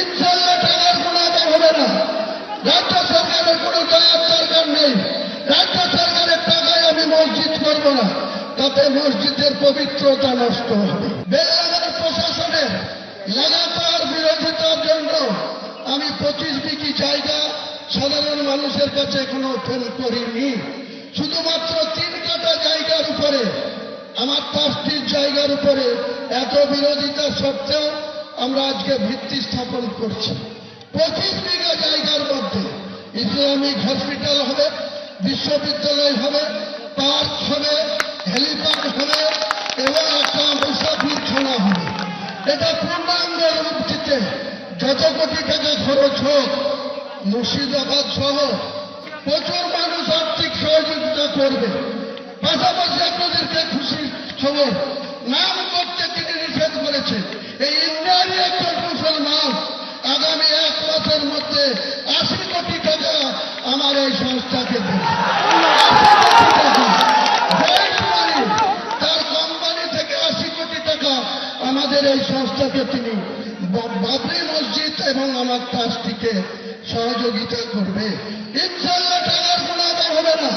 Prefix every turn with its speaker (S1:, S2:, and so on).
S1: ইনশাল্লাহ টাকার কোনো অভাব হবে না। রাজ্য সরকারের কোনো দয়ার দরকার নেই। রাজ্য সরকারের টাকায় আমি মসজিদ করব না, তাতে মসজিদের পবিত্রতা নষ্ট হবে। বেলডাঙ্গার প্রশাসনের লাগাতার বিরোধিতার জন্য আমি 25 বিঘি জায়গা সাধারণ মানুষের কাছে এখনো ফেল করিনি। শুধুমাত্র 3 কাঠা জায়গার উপরে, আমার ট্রাস্টির জায়গার উপরে এত বিরোধিতা সত্ত্বেও আমরা আজকে ভিত্তি স্থাপন করছি। 25 বিঘা জায়গার মধ্যে ইসলামিক হসপিটাল হবে, বিশ্ববিদ্যালয় হবে, পার্ক হবে, হেলিপ্যাড হবে এবং একটা মুসাফিরখানা হবে। এটা পূর্ণাঙ্গ রূপ দিতে যত কোটি টাকা খরচ হোক, মুর্শিদাবাদ সহ প্রচুর মানুষ আর্থিক সহযোগিতা করবে। পাশাপাশি আপনাদেরকে খুশির খবর, নাম করতে তিনি নিষেধ করেছেন। এই ইন্ডিয়ারই একজন মুসলমান আগামী 1 মাসের মধ্যে 80 কোটি টাকা আমার এই সংস্থাকে দেবে। তার কোম্পানি থেকে 80 কোটি টাকা আমাদের এই সংস্থাকে তিনি বাবরি মসজিদ এবং আমার ট্রাস্টিকে সহযোগিতা করবে। ইনশাল্লাহ টাকার কোনো অভাব হবে না।